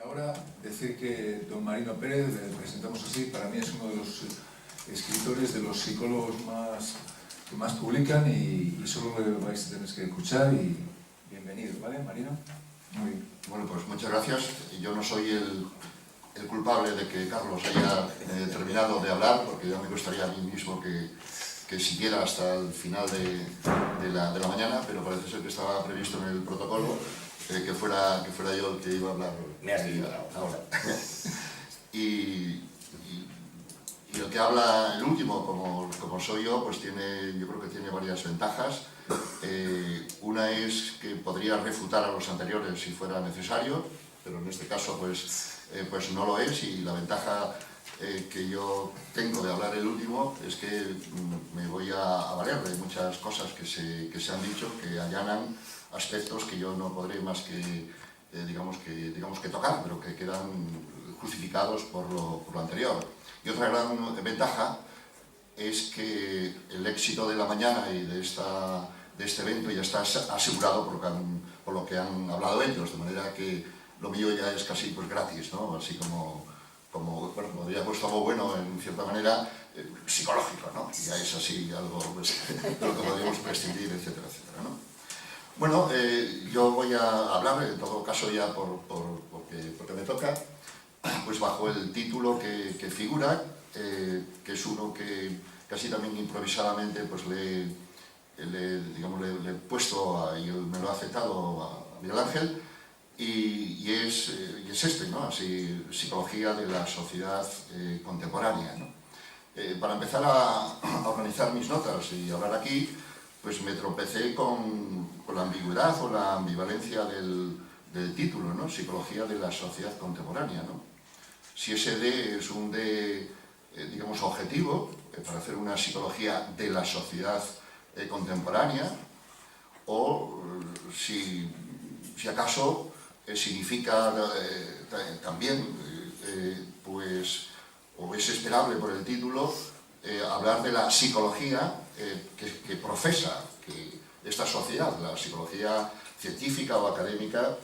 Ahora decir que don Marino Pérez, le presentamos así, para mí es uno de los escritores, de los psicólogos que más publican y solo le vais a tener que escuchar y bienvenido, ¿vale, Marino? Muy bien. Bueno, pues muchas gracias. Yo no soy el culpable de que Carlos haya terminado de hablar, porque ya me gustaría a mí mismo que siguiera hasta el final de la mañana, pero parece ser que estaba previsto en el protocolo que fuera yo el que iba a hablar. Me has dicho ahora. Y el que habla el último, como soy yo, pues yo creo que tiene varias ventajas. Una es que podría refutar a los anteriores si fuera necesario, pero en este caso pues no lo es, y la ventaja que yo tengo de hablar el último es que me voy a valer de muchas cosas que se han dicho, que allanan aspectos que yo no podré más que digamos que tocar, pero que quedan justificados por lo anterior. Y otra gran ventaja es que el éxito de la mañana y de este evento ya está asegurado por lo que han hablado ellos, de manera que lo mío ya es casi pues gratis, ¿no? Así como había puesto algo bueno en cierta manera, psicológico, ¿no? Ya es así algo pues, de lo que podríamos prescindir, etcétera, etcétera, ¿no? Bueno, yo voy a hablar, en todo caso ya porque me toca, pues bajo el título que figura, que es uno que casi también improvisadamente pues le he puesto y me lo ha aceptado a Miguel Ángel, y es este, ¿no? Así, psicología de la sociedad contemporánea, ¿no? Para empezar a organizar mis notas y hablar aquí, pues me tropecé con la ambigüedad o la ambivalencia del título, ¿no? Psicología de la sociedad contemporánea, ¿no? Si ese D es un D, digamos, objetivo, para hacer una psicología de la sociedad contemporánea, o si acaso significa también, pues, o es esperable por el título, hablar de la psicología que profesa esta sociedad, la psicología científica o académica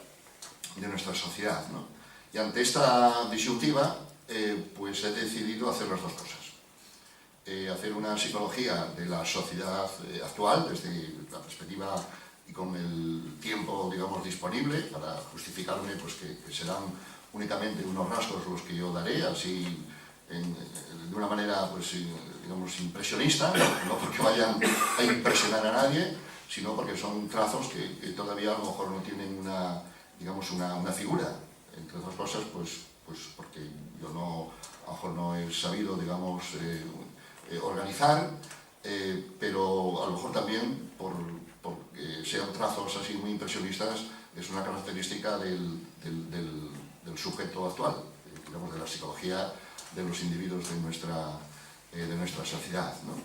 de nuestra sociedad, ¿no? Y ante esta disyuntiva, pues he decidido hacer las dos cosas. Hacer una psicología de la sociedad actual, desde la perspectiva y con el tiempo, digamos, disponible, para justificarme pues, que serán únicamente unos rasgos los que yo daré, así de una manera, pues, digamos, impresionista, no porque vayan a impresionar a nadie, sino porque son trazos que todavía a lo mejor no tienen una figura. Entre otras cosas, pues porque yo a lo mejor no he sabido, digamos, organizar, pero a lo mejor también porque sean trazos así muy impresionistas, es una característica del sujeto actual, digamos, de la psicología de los individuos de nuestra sociedad, ¿no?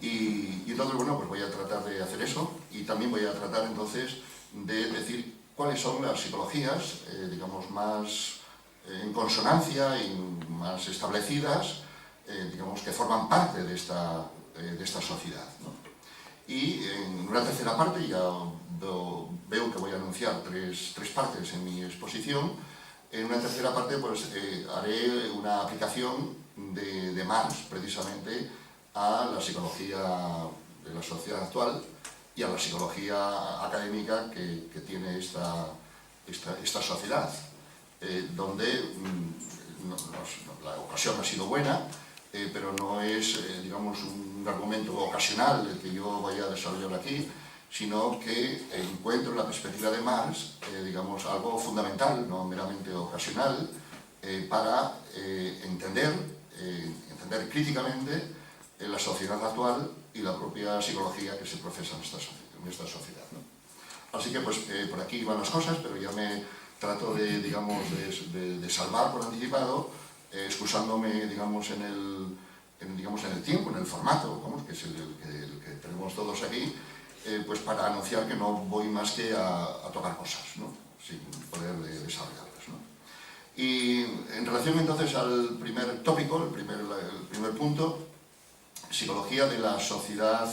Y entonces, bueno, pues voy a tratar de hacer eso, y también voy a tratar entonces de decir cuáles son las psicologías, digamos, más en consonancia y más establecidas, digamos, que forman parte de esta sociedad, ¿no? Y en una tercera parte, ya veo que voy a anunciar tres partes en mi exposición. En una tercera parte pues haré una aplicación de Marx, precisamente, a la psicología de la sociedad actual y a la psicología académica que tiene esta sociedad, donde la ocasión ha sido buena, pero no es, digamos, un argumento ocasional el que yo vaya a desarrollar aquí, sino que encuentro en la perspectiva de Marx, digamos, algo fundamental, no meramente ocasional, para entender críticamente la sociedad actual y la propia psicología que se profesa en esta sociedad, ¿no? Así que, pues, por aquí van las cosas, pero ya me trato de salvar por anticipado, excusándome, digamos, en el tiempo, en el formato, que es el que tenemos todos aquí, pues para anunciar que no voy más que a tocar cosas, ¿no? Sin poder desarrollarlas, ¿no? Y en relación entonces al primer tópico, el primer punto, psicología de la sociedad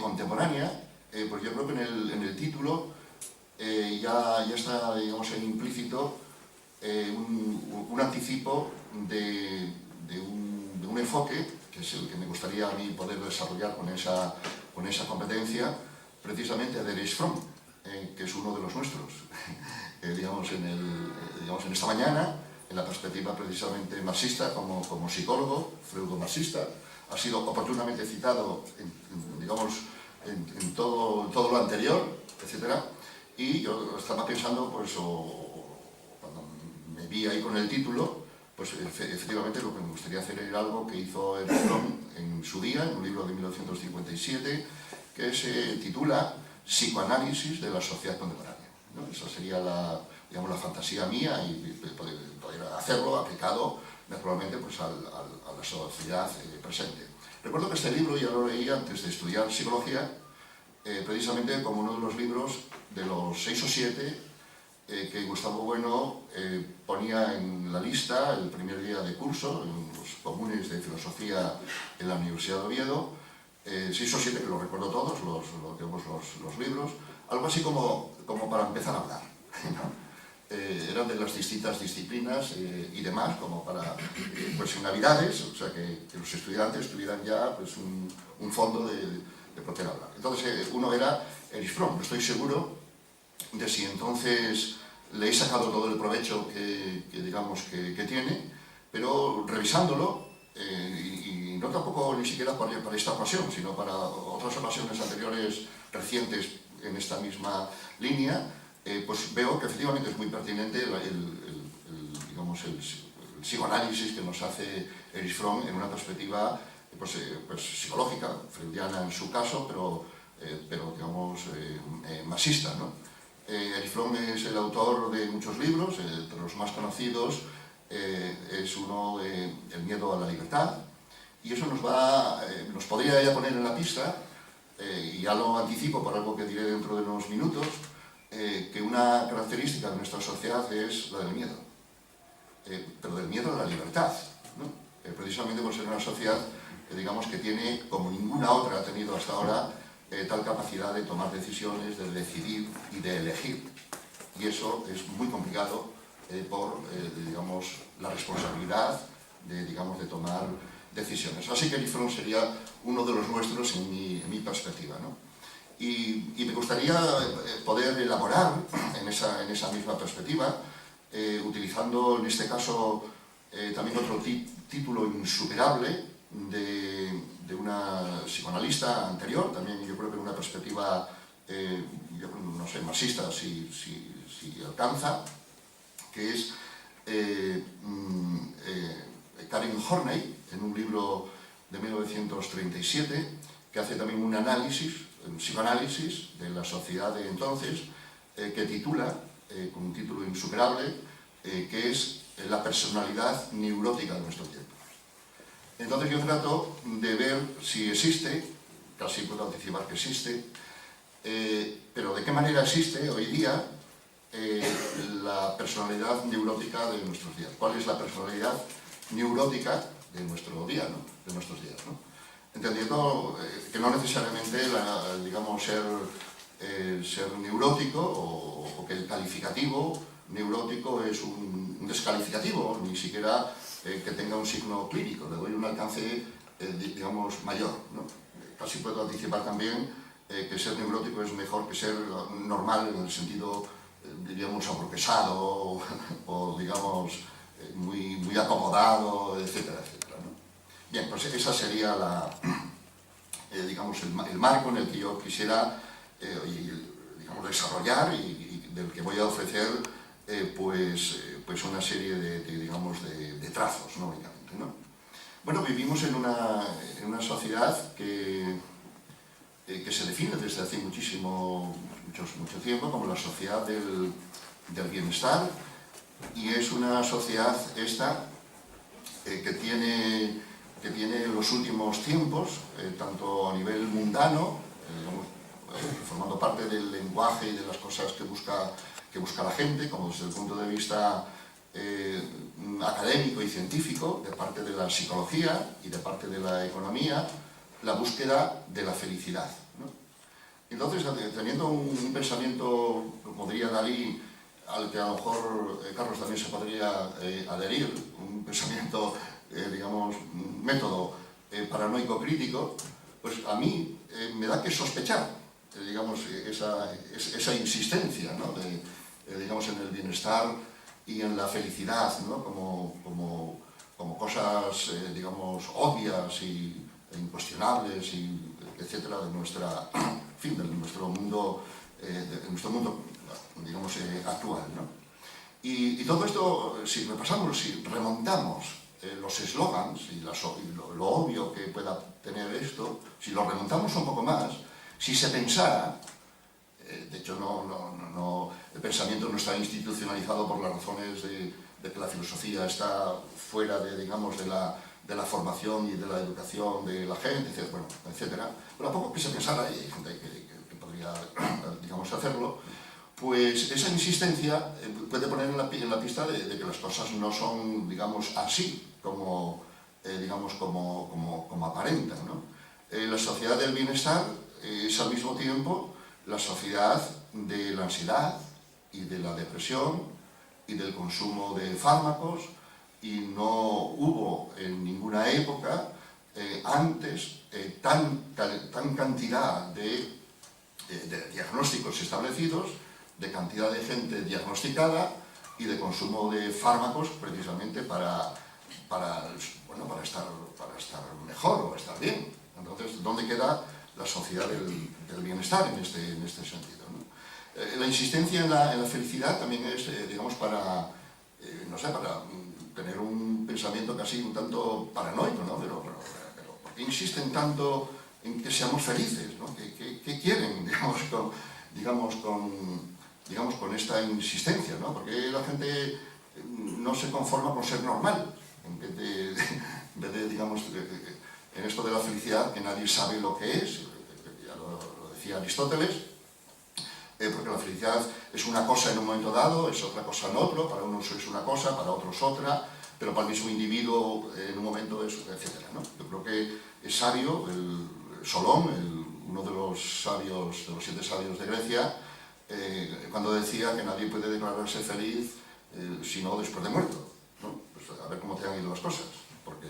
contemporánea, pues yo creo que en el título ya está, digamos, implícito un anticipo de un enfoque, que es el que me gustaría a mí poder desarrollar con esa competencia, precisamente de Erich Fromm, que es uno de los nuestros. Digamos, en esta mañana, en la perspectiva precisamente marxista, como psicólogo, freudo-marxista, ha sido oportunamente citado en todo lo anterior, etc. Y yo estaba pensando, pues, cuando me vi ahí con el título, pues efectivamente lo que me gustaría hacer era algo que hizo Erich Fromm en su día, en un libro de 1957, que se titula Psicoanálisis de la sociedad contemporánea, ¿no? Esa sería la fantasía mía y poder hacerlo aplicado naturalmente pues, a la sociedad presente. Recuerdo que este libro ya lo leí antes de estudiar psicología, precisamente como uno de los libros de los 6 o 7 que Gustavo Bueno ponía en la lista el primer día de curso, en los comunes de filosofía en la Universidad de Oviedo, 6 o 7 que lo recuerdo todos, los libros, algo así como para empezar a hablar, ¿no? Eran de las distintas disciplinas y demás, como para, pues en Navidades, o sea, que los estudiantes tuvieran ya pues, un fondo de poder hablar. Entonces, uno era Erich Fromm. No estoy seguro de si entonces le he sacado todo el provecho que tiene, pero revisándolo, y no tampoco ni siquiera para esta ocasión, sino para otras ocasiones anteriores recientes en esta misma línea, pues veo que efectivamente es muy pertinente el psicoanálisis que nos hace Erich Fromm en una perspectiva pues psicológica, freudiana en su caso, pero digamos marxista, ¿no? Erich Fromm es el autor de muchos libros, de los más conocidos es uno de El miedo a la libertad, y eso nos podría ya poner en la pista, y ya lo anticipo por algo que diré dentro de unos minutos, que una característica de nuestra sociedad es la del miedo, pero del miedo a la libertad, ¿no? Precisamente por ser una sociedad que tiene, como ninguna otra ha tenido hasta ahora, tal capacidad de tomar decisiones, de decidir y de elegir. Y eso es muy complicado por la responsabilidad de tomar decisiones. Así que Erich Fromm sería uno de los nuestros en mi perspectiva, ¿no? Y me gustaría poder elaborar en esa misma perspectiva, utilizando en este caso también otro título insuperable de una psicoanalista anterior, también yo creo que en una perspectiva, no sé, marxista si alcanza, que es Karen Horney, en un libro de 1937, que hace también un análisis, un psicoanálisis de la sociedad de entonces, que titula, con un título insuperable, que es la personalidad neurótica de nuestro tiempo. Entonces yo trato de ver si existe, casi puedo anticipar que existe, pero de qué manera existe hoy día la personalidad neurótica de nuestros días. ¿Cuál es la personalidad neurótica de nuestro día, ¿no? De nuestros días, ¿no? Entendiendo que no necesariamente ser neurótico o que el calificativo neurótico es un descalificativo, ni siquiera que tenga un signo clínico, le doy un alcance mayor, ¿no? Casi puedo anticipar también que ser neurótico es mejor que ser normal en el sentido, aburguesado o muy acomodado, etcétera, etcétera, ¿no? Bien, pues esa sería el marco en el que yo quisiera desarrollar y del que voy a ofrecer pues una serie de trazos, ¿no? Únicamente, ¿no? Bueno, vivimos en una sociedad que se define desde hace mucho tiempo como la sociedad del bienestar, y es una sociedad esta que tiene en los últimos tiempos, tanto a nivel mundano, formando parte del lenguaje y de las cosas que busca la gente, como desde el punto de vista académico y científico, de parte de la psicología y de parte de la economía, la búsqueda de la felicidad, ¿no? Entonces, teniendo un pensamiento, como diría Dalí, al que a lo mejor Carlos también se podría adherir, un pensamiento, digamos, método paranoico crítico, pues a mí me da que sospechar, digamos, esa insistencia, ¿no? Digamos, en el bienestar y en la felicidad, ¿no? como cosas, digamos, obvias e incuestionables, etcétera, de nuestra, en fin, de nuestro mundo, digamos, actual, ¿no? Y todo esto, si repasamos, si remontamos los eslogans y lo obvio que pueda tener esto, si lo remontamos un poco más, si se pensara, de hecho el pensamiento no está institucionalizado por las razones de que la filosofía está fuera digamos, de la formación y de la educación de la gente, etcétera, pero a poco que se pensara, y hay gente que podría, digamos, hacerlo, pues esa insistencia puede poner en la pista de que las cosas no son, digamos, así como, digamos, como aparentan, ¿no? La sociedad del bienestar es al mismo tiempo la sociedad de la ansiedad y de la depresión y del consumo de fármacos, y no hubo en ninguna época antes tan cantidad de diagnósticos establecidos, de cantidad de gente diagnosticada y de consumo de fármacos precisamente para estar mejor o estar bien. Entonces, ¿dónde queda la sociedad del bienestar en este sentido, ¿no? La insistencia en la felicidad también es, digamos, para tener un pensamiento casi un tanto paranoico, ¿no? Pero ¿por qué insisten tanto en que seamos felices, ¿no? ¿Qué quieren, digamos, con esta insistencia, ¿no? Porque la gente no se conforma con ser normal, en vez de digamos, en esto de la felicidad, que nadie sabe lo que es, ya lo decía Aristóteles, porque la felicidad es una cosa en un momento dado, es otra cosa en otro, para unos es una cosa, para otros otra, pero para el mismo individuo en un momento es, etcétera, ¿no? Yo creo que es sabio, Solón, uno de los 7 sabios de Grecia, cuando decía que nadie puede declararse feliz sino después de muerto, ¿no? Pues a ver cómo te han ido las cosas, porque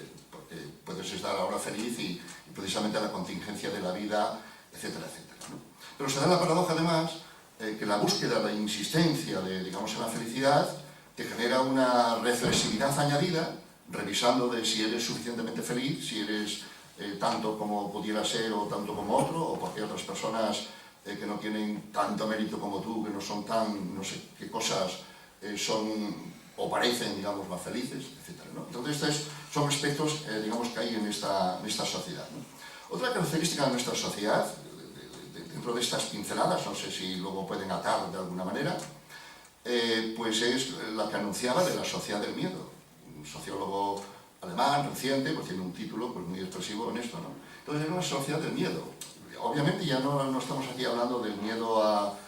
puedes estar ahora feliz y precisamente la contingencia de la vida, etcétera, etcétera, ¿no? Pero se da la paradoja además que la búsqueda, la insistencia digamos, en la felicidad te genera una reflexividad añadida, revisando de si eres suficientemente feliz, si eres tanto como pudiera ser o tanto como otro, o porque hay otras personas que no tienen tanto mérito como tú, que no son tan, no sé qué cosas son o parecen, digamos, más felices, etcétera, ¿no? Entonces, estos son aspectos, digamos, que hay en esta sociedad, ¿no? Otra característica de nuestra sociedad, dentro de estas pinceladas, no sé si luego pueden atar de alguna manera, pues es la que anunciaba de la sociedad del miedo. Un sociólogo alemán reciente pues tiene un título pues muy expresivo en esto, ¿no? Entonces es una sociedad del miedo. Obviamente ya no estamos aquí hablando del miedo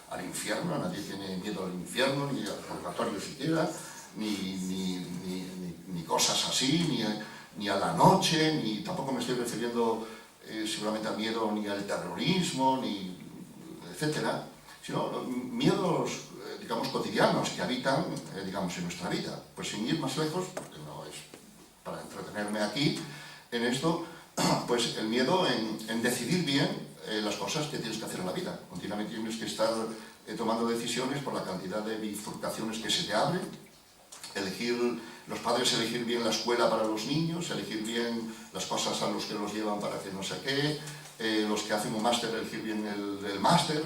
al infierno, nadie tiene miedo al infierno, ni al purgatorio siquiera, ni cosas así, ni a la noche, ni tampoco me estoy refiriendo seguramente al miedo ni al terrorismo, ni etcétera, sino miedos, digamos, cotidianos que habitan, digamos, en nuestra vida. Pues sin ir más lejos, porque no es para entretenerme aquí en esto, pues el miedo en decidir bien las cosas que tienes que hacer en la vida. Continuamente tienes que estar tomando decisiones por la cantidad de bifurcaciones que se te abren, los padres elegir bien la escuela para los niños, elegir bien las cosas a los que los llevan para que no sé qué, los que hacen un máster elegir bien el máster,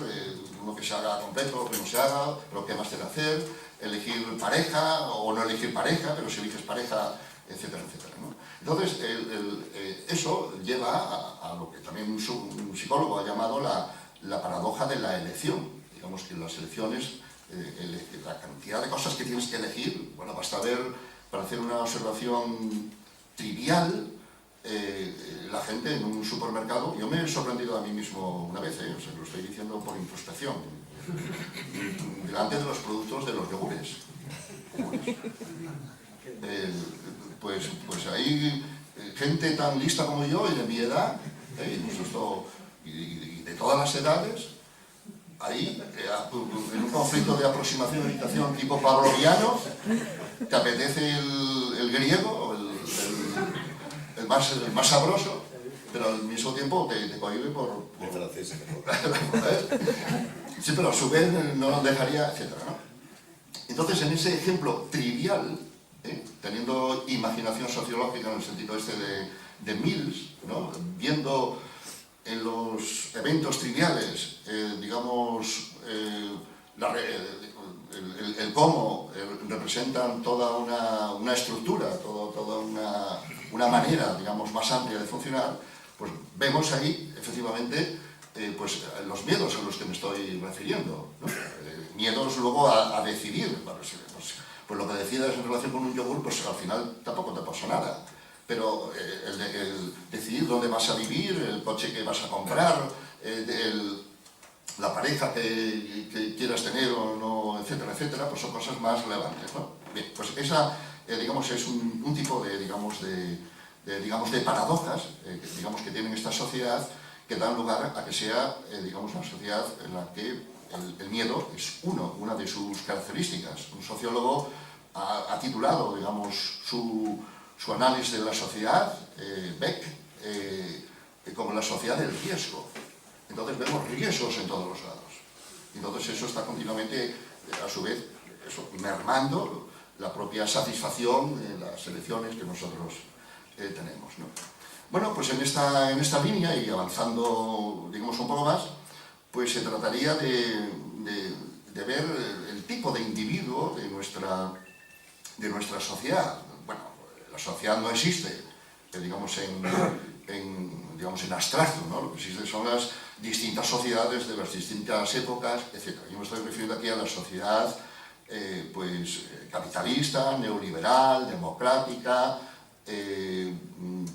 uno que se haga completo, o que no se haga, pero qué máster hacer, elegir pareja o no elegir pareja, pero si eliges pareja, etcétera, etcétera, ¿no? Entonces, eso lleva a lo que también un psicólogo ha llamado la paradoja de la elección. Digamos que las elecciones, la cantidad de cosas que tienes que elegir, bueno, basta ver, para hacer una observación trivial, la gente en un supermercado. Yo me he sorprendido a mí mismo una vez, o sea, lo estoy diciendo por introspección, delante de los productos de los yogures. Pues hay gente tan lista como yo y de mi edad, y de todas las edades, ahí en un conflicto de aproximación y orientación tipo pavloviano, te apetece el griego, el más sabroso, pero al mismo tiempo te cohíbe por... El francés es mejor. Sí, pero a su vez no nos dejaría, etc., ¿no? Entonces, en ese ejemplo trivial, teniendo imaginación sociológica en el sentido este de Mills, ¿no? Viendo en los eventos triviales, digamos, el cómo representan toda una estructura, toda una manera, digamos, más amplia de funcionar, pues vemos ahí, efectivamente, pues los miedos a los que me estoy refiriendo, ¿no? Miedos luego a decidir, pues lo que decidas en relación con un yogur, pues al final tampoco te pasa nada. Pero el decidir dónde vas a vivir, el coche que vas a comprar, la pareja que quieras tener o no, etcétera, etcétera, pues son cosas más relevantes, ¿no? Bien, pues esa, digamos, es un tipo de, digamos, de paradojas, digamos, que tiene esta sociedad, que dan lugar a que sea, digamos, una sociedad en la que el miedo es una de sus características. Un sociólogo ha titulado, digamos, su análisis de la sociedad, Beck, como la sociedad del riesgo. Entonces vemos riesgos en todos los lados. Entonces eso está continuamente, a su vez, mermando la propia satisfacción en las elecciones que nosotros tenemos, ¿no? Bueno, pues en esta línea, y avanzando, digamos, un poco más, pues se trataría de ver el tipo de individuo de nuestra sociedad. Bueno, la sociedad no existe, digamos, en abstracto, ¿no? Lo que existe son las distintas sociedades de las distintas épocas, etc. Yo me estoy refiriendo aquí a la sociedad pues, capitalista, neoliberal, democrática,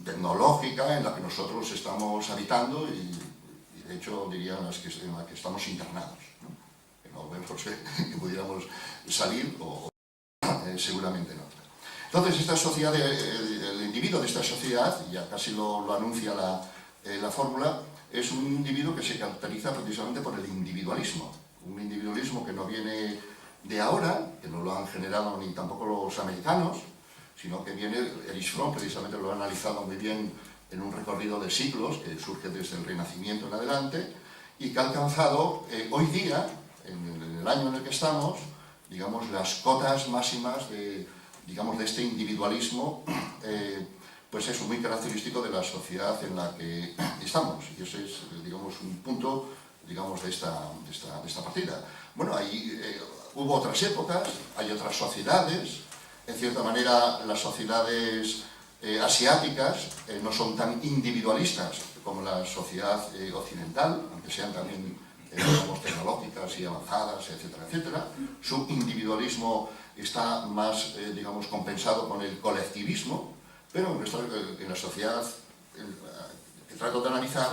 tecnológica, en la que nosotros estamos habitando y de hecho diría en la que estamos internados, ¿no? Que no vemos que pudiéramos salir o seguramente no. Entonces esta sociedad, el individuo de esta sociedad, ya casi lo anuncia la fórmula, es un individuo que se caracteriza precisamente por el individualismo. Un individualismo que no viene de ahora, que no lo han generado ni tampoco los americanos, sino que viene, Erich Fromm precisamente lo ha analizado muy bien en un recorrido de siglos que surge desde el Renacimiento en adelante y que ha alcanzado hoy día, en el año en el que estamos, digamos, las cotas máximas de este individualismo, pues es muy característico de la sociedad en la que estamos. Y ese es, digamos, un punto, digamos, de esta partida. Bueno, ahí hubo otras épocas, hay otras sociedades. En cierta manera, las sociedades asiáticas no son tan individualistas como la sociedad occidental, aunque sean también, digamos, tecnológicas y avanzadas, etcétera, etcétera. Su individualismo está más, digamos, compensado con el colectivismo, pero en la sociedad que trato de analizar,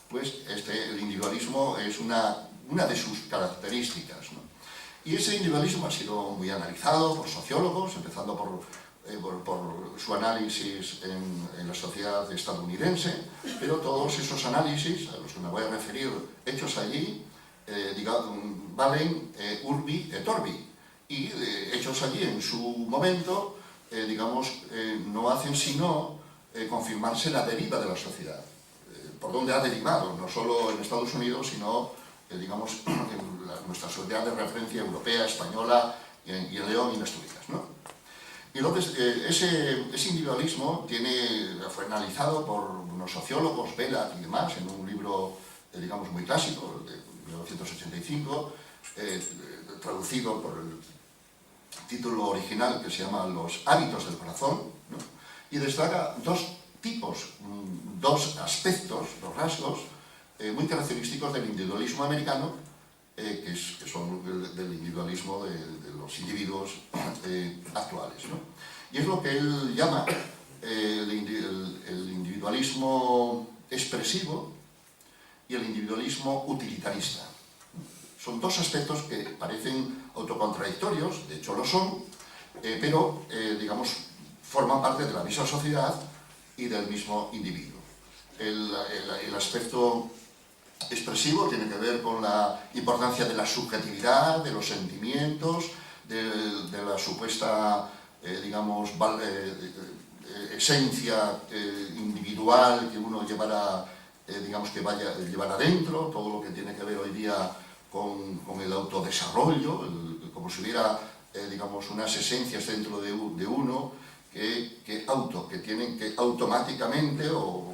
pues el individualismo es una de sus características, ¿no? Y ese individualismo ha sido muy analizado por sociólogos, empezando por su análisis en la sociedad estadounidense, pero todos esos análisis, a los que me voy a referir, hechos allí, valen urbi et orbi, y hechos allí en su momento, digamos, no hacen sino confirmarse la deriva de la sociedad. ¿Por dónde ha derivado? No solo en Estados Unidos, sino, digamos, en nuestra sociedad de referencia europea, española y en León y en Asturias, ¿no? Y entonces, ese individualismo fue analizado por unos sociólogos, Vela y demás, en un libro, digamos, muy clásico, de 1985, traducido por el título original que se llama Los hábitos del corazón, ¿no? Y destaca dos aspectos, dos rasgos muy característicos del individualismo americano, que son del individualismo de los individuos actuales, ¿no? Y es lo que él llama el individualismo expresivo y el individualismo utilitarista. Son dos aspectos que parecen autocontradictorios, de hecho lo son, pero, digamos, forman parte de la misma sociedad y del mismo individuo. El aspecto expresivo tiene que ver con la importancia de la subjetividad, de los sentimientos, de la supuesta, digamos, esencia individual que uno llevará, digamos, que vaya llevar adentro, todo lo que tiene que ver hoy día con el autodesarrollo, como si hubiera, digamos, unas esencias dentro de uno que tienen que automáticamente o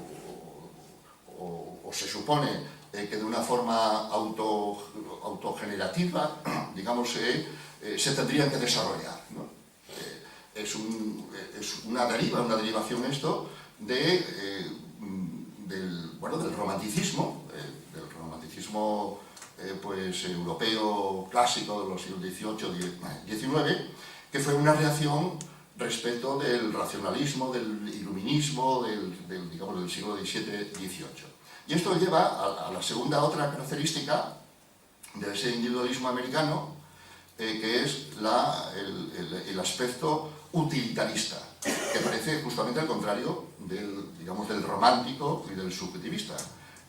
se supone que de una forma autogenerativa, digamos, se tendrían que desarrollar, ¿no? Es una derivación esto del romanticismo, pues, europeo clásico de los siglos XVIII-XIX, que fue una reacción respecto del racionalismo, del iluminismo, digamos, del siglo XVII-XVIII. Y esto lleva a la segunda otra característica de ese individualismo americano, que es el aspecto utilitarista, que parece justamente al contrario del romántico y del subjetivista.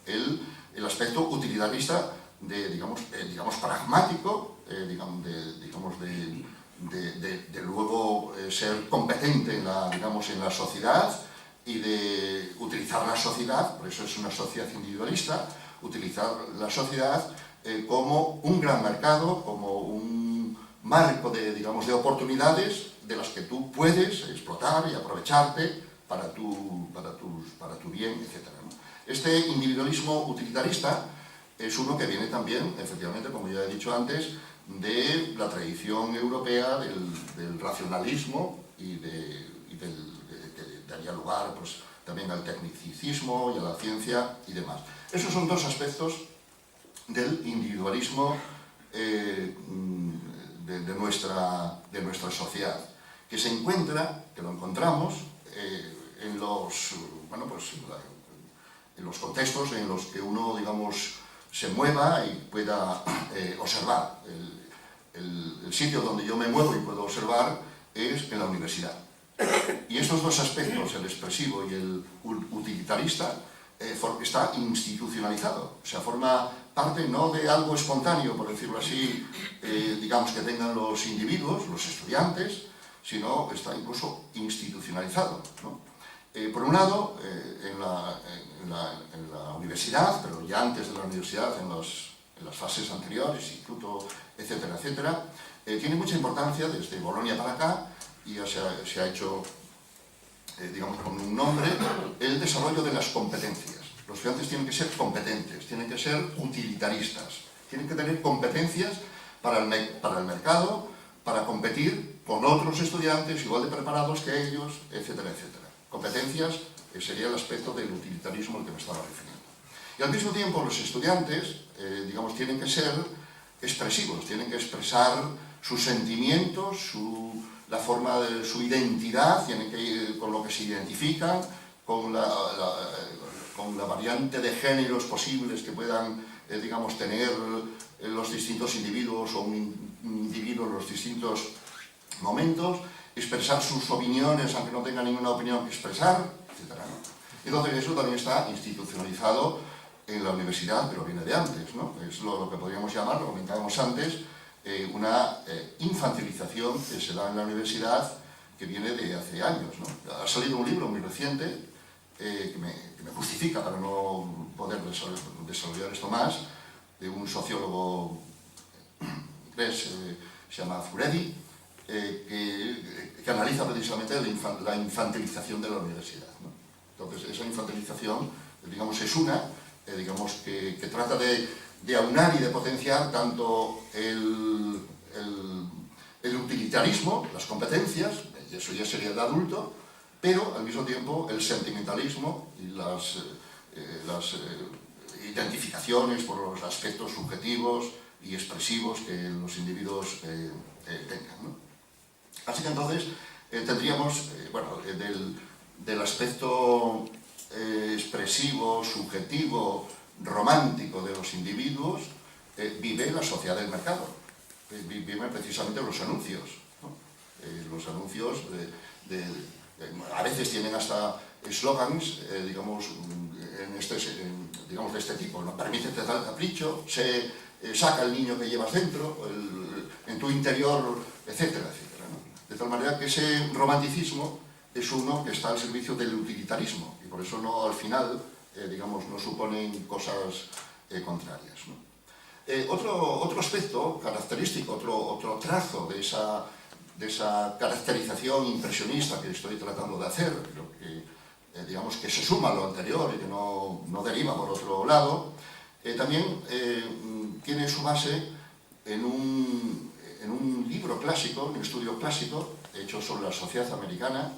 El aspecto utilitarista digamos pragmático, de luego ser competente en la sociedad y de utilizar la sociedad, por eso es una sociedad individualista, utilizar la sociedad como un gran mercado, como un marco de oportunidades de las que tú puedes explotar y aprovecharte para tu bien, etc., ¿no? Este individualismo utilitarista es uno que viene también, efectivamente, como ya he dicho antes, de la tradición europea del racionalismo y que daría lugar, pues, también al tecnicismo y a la ciencia y demás. Esos son dos aspectos del individualismo de nuestra sociedad, que lo encontramos en los contextos en los que uno, digamos, se mueva y pueda observar. El sitio donde yo me muevo y puedo observar es en la universidad. Y estos dos aspectos, el expresivo y el utilitarista, está institucionalizado, o sea, forma parte no de algo espontáneo, por decirlo así, digamos, que tengan los individuos, los estudiantes, sino está incluso institucionalizado, ¿no? Por un lado, en la universidad, pero ya antes de la universidad, en las fases anteriores, instituto, etcétera, etcétera, tiene mucha importancia desde Bolonia para acá, y ya se ha hecho, digamos, con un nombre, el desarrollo de las competencias. Los estudiantes tienen que ser competentes, tienen que ser utilitaristas, tienen que tener competencias para el mercado, para competir con otros estudiantes igual de preparados que ellos, etcétera, etcétera. Competencias sería el aspecto del utilitarismo al que me estaba refiriendo. Y al mismo tiempo los estudiantes, digamos, tienen que ser expresivos, tienen que expresar sus sentimientos, la forma de su identidad, tienen que ir con lo que se identifican, con la variante de géneros posibles que puedan, digamos, tener los distintos individuos o un individuo en los distintos momentos, expresar sus opiniones, aunque no tenga ninguna opinión que expresar, etc., ¿no? Entonces eso también está institucionalizado en la universidad, pero viene de antes, ¿no? Es lo que podríamos llamar, lo comentábamos antes, una infantilización que se da en la universidad que viene de hace años, ¿no? Ha salido un libro muy reciente que me justifica para no poder desarrollar esto más, de un sociólogo inglés, se llama Furedi, que analiza precisamente la infantilización de la universidad, ¿no? Entonces, esa infantilización, digamos, es una, digamos, que trata de aunar y de potenciar tanto el utilitarismo, las competencias, y eso ya sería de adulto, pero al mismo tiempo el sentimentalismo y las identificaciones por los aspectos subjetivos y expresivos que los individuos tengan, ¿no? Así que entonces tendríamos, del aspecto expresivo, subjetivo, romántico de los individuos, vive la sociedad del mercado, viven precisamente los anuncios, ¿no? Los anuncios a veces tienen hasta eslogans, digamos, digamos, de este tipo, ¿no? Permítete tal capricho, saca el niño que llevas dentro, en tu interior, etcétera, etcétera, ¿no? De tal manera que ese romanticismo es uno que está al servicio del utilitarismo, y por eso no, al final, digamos, no suponen cosas contrarias, ¿no? Otro aspecto característico, otro trazo de esa caracterización impresionista que estoy tratando de hacer, pero que, digamos, que se suma a lo anterior y que no deriva por otro lado, también tiene su base en un libro clásico, un estudio clásico, hecho sobre la sociedad americana,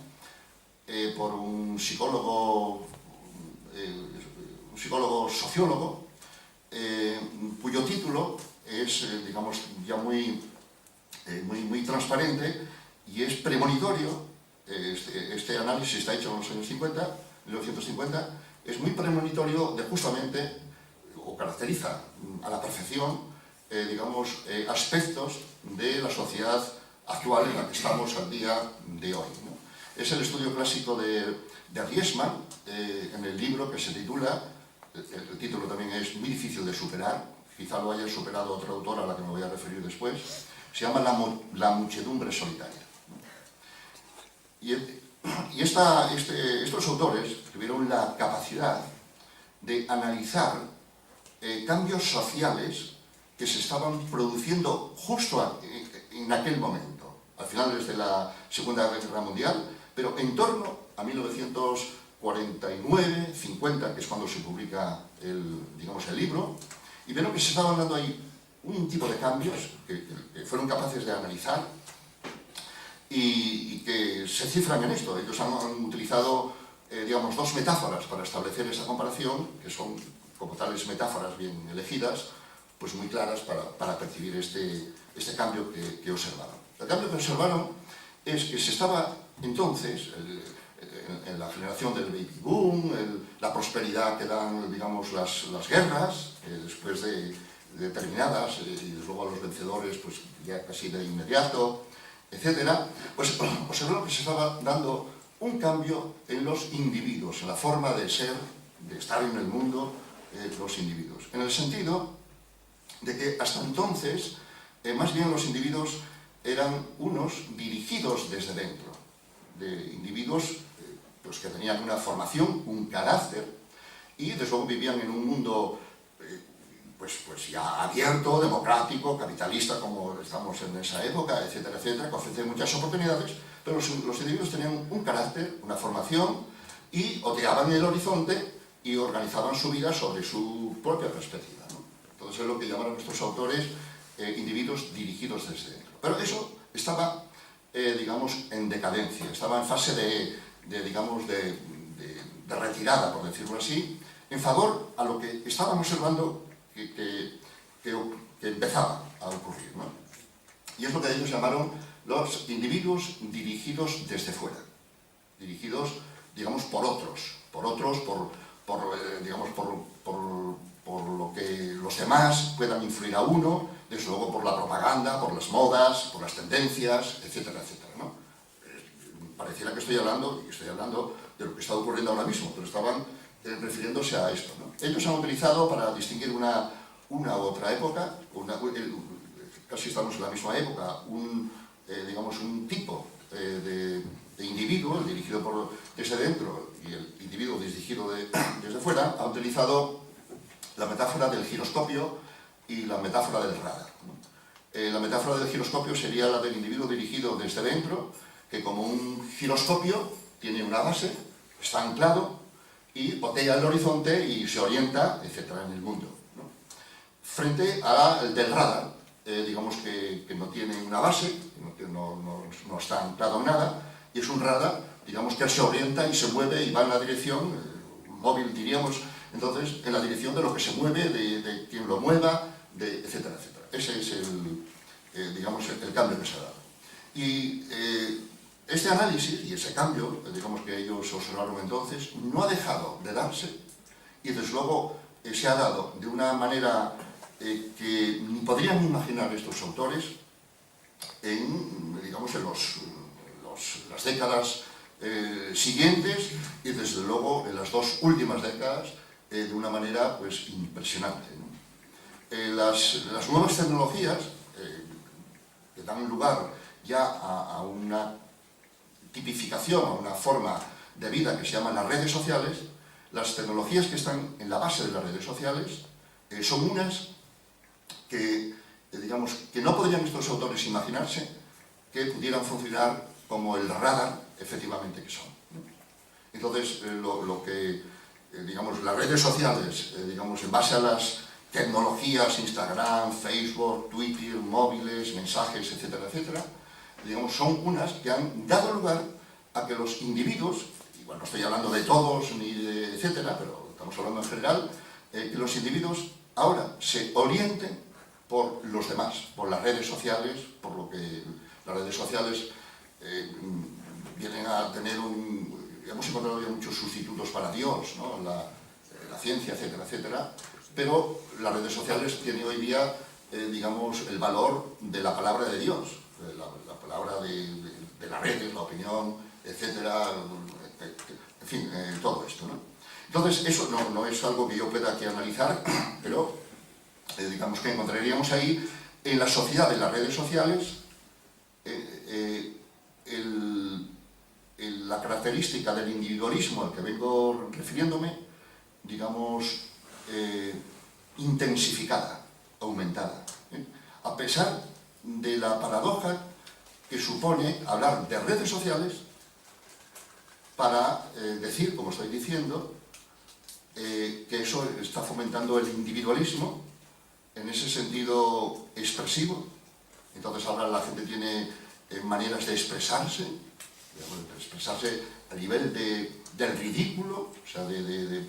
por un psicólogo sociólogo, cuyo título es, digamos, ya muy transparente y es premonitorio. Este análisis está hecho en los años 1950, es muy premonitorio de justamente, o caracteriza a la perfección, digamos, aspectos de la sociedad actual en la que estamos al día de hoy, ¿no? Es el estudio clásico de Riesman, en el libro que se titula, el título también es muy difícil de superar, quizá lo haya superado otra autora a la que me voy a referir después, se llama La muchedumbre solitaria. Y estos autores tuvieron la capacidad de analizar cambios sociales que se estaban produciendo justo en aquel momento, al finales de la Segunda Guerra Mundial, pero en torno a 1949-50, que es cuando se publica el libro, y vieron que se estaban dando ahí un tipo de cambios que fueron capaces de analizar y que se cifran en esto. Ellos han utilizado, digamos, dos metáforas para establecer esa comparación, que son, como tales metáforas bien elegidas, pues muy claras para percibir este cambio que observaron. El cambio que observaron es que se estaba entonces, en la generación del baby boom, la prosperidad que dan, digamos, las guerras, después de terminadas, y luego a los vencedores, pues ya casi de inmediato, etcétera, pues observaron que se estaba dando un cambio en los individuos, en la forma de ser, de estar en el mundo, los individuos. En el sentido de que hasta entonces, más bien los individuos eran unos dirigidos desde dentro, de individuos pues que tenían una formación, un carácter, y desde luego vivían en un mundo pues ya abierto, democrático, capitalista, como estamos en esa época, etcétera, etcétera, que ofrece muchas oportunidades, pero los individuos tenían un carácter, una formación, y oteaban el horizonte y organizaban su vida sobre su propia perspectiva, ¿no? Entonces es lo que llamaron estos autores individuos dirigidos desde dentro. Pero eso estaba, digamos, en decadencia, estaba en fase de retirada, por decirlo así, en favor a lo que estaban observando que empezaba a ocurrir, ¿no? Y es lo que ellos llamaron los individuos dirigidos desde fuera, dirigidos, digamos, por otros, por lo que los demás puedan influir a uno, desde luego por la propaganda, por las modas, por las tendencias, etcétera, etcétera, ¿no? Pareciera que estoy hablando de lo que está ocurriendo ahora mismo, pero estaban refiriéndose a esto, ¿no? Ellos han utilizado, para distinguir una u otra época, casi estamos en la misma época, digamos, un tipo de individuo, el dirigido desde dentro y el individuo dirigido desde fuera, ha utilizado la metáfora del giroscopio y la metáfora del radar, ¿no? La metáfora del giroscopio sería la del individuo dirigido desde dentro, que como un giroscopio tiene una base, está anclado y otea el horizonte y se orienta, etcétera, en el mundo, ¿no? Frente al del radar, digamos que no tiene una base, que no está anclado en nada, y es un radar, digamos, que se orienta y se mueve y va en la dirección, móvil diríamos, entonces, en la dirección de lo que se mueve, de quien lo mueva, etcétera, etcétera. Ese es digamos, el cambio que se ha dado. Y este análisis y ese cambio, digamos, que ellos observaron entonces, no ha dejado de darse, y desde luego se ha dado de una manera que ni podrían imaginar estos autores digamos, en las décadas siguientes, y desde luego en las dos últimas décadas, de una manera pues impresionante, ¿no? Las nuevas tecnologías que dan lugar ya a una tipificación, a una forma de vida que se llaman las redes sociales, las tecnologías que están en la base de las redes sociales son unas que, digamos, que no podrían estos autores imaginarse que pudieran funcionar como el radar efectivamente que son, ¿no? Entonces, lo que, digamos, las redes sociales, digamos, en base a las tecnologías, Instagram, Facebook, Twitter, móviles, mensajes, etcétera, etcétera, digamos, son unas que han dado lugar a que los individuos, y bueno, no estoy hablando de todos ni de etcétera, pero estamos hablando en general, que los individuos ahora se orienten por los demás, por las redes sociales, por lo que las redes sociales vienen a tener hemos encontrado ya muchos sustitutos para Dios, ¿no? La ciencia, etcétera, etcétera, pero las redes sociales tienen hoy día, digamos, el valor de la palabra de Dios, la palabra de las redes, la opinión, etcétera, en fin, todo esto, ¿no? Entonces, eso no es algo que yo pueda aquí analizar, pero digamos que encontraríamos ahí, en la sociedad de las redes sociales, la característica del individualismo al que vengo refiriéndome, digamos, intensificada, aumentada, a pesar de la paradoja que supone hablar de redes sociales para decir, como estoy diciendo, que eso está fomentando el individualismo en ese sentido expresivo. Entonces ahora la gente tiene maneras de expresarse, a nivel del ridículo, o sea, de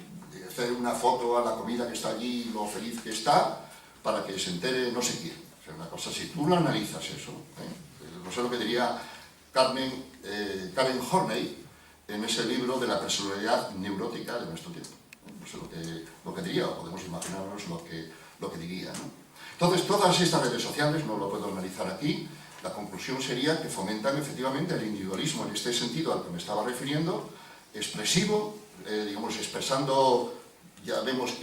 hacer una foto a la comida que está allí, lo feliz que está, para que se entere no sé quién. O sea, una cosa, si tú lo analizas eso, no sé lo que diría Karen Horney en ese libro de la personalidad neurótica de nuestro tiempo. No sé lo que diría, o podemos imaginarnos lo que diría, ¿no? Entonces, todas estas redes sociales, no lo puedo analizar aquí, la conclusión sería que fomentan efectivamente el individualismo en este sentido al que me estaba refiriendo, expresivo, digamos, expresando, ya vemos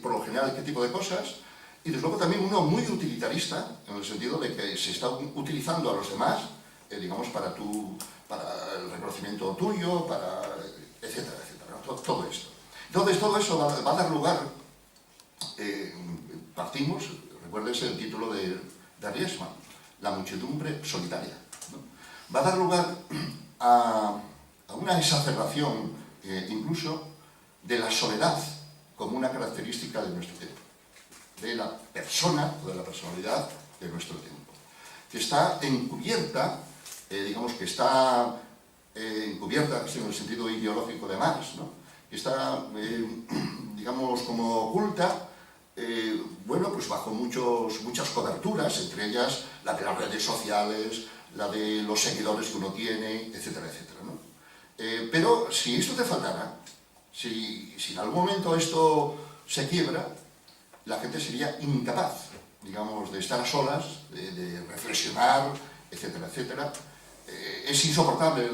por lo general qué tipo de cosas, y desde luego también uno muy utilitarista, en el sentido de que se está utilizando a los demás, digamos, para el reconocimiento tuyo, etcétera, etcétera, ¿no? Todo esto. Entonces, todo eso va a dar lugar, partimos, recuérdense el título de Riesman, La muchedumbre solitaria, ¿no? Va a dar lugar a una exacerbación, incluso, de la soledad como una característica de nuestro tiempo, de la persona o de la personalidad de nuestro tiempo, que está encubierta, digamos que está encubierta en el sentido ideológico de Marx, ¿no? Que está, digamos, como oculta, bueno, pues bajo muchas coberturas, entre ellas la de las redes sociales, la de los seguidores que uno tiene, etcétera, etcétera, ¿no? Pero si esto te faltara, si en algún momento esto se quiebra, la gente sería incapaz, digamos, de estar a solas, de reflexionar, etcétera, etcétera. Es insoportable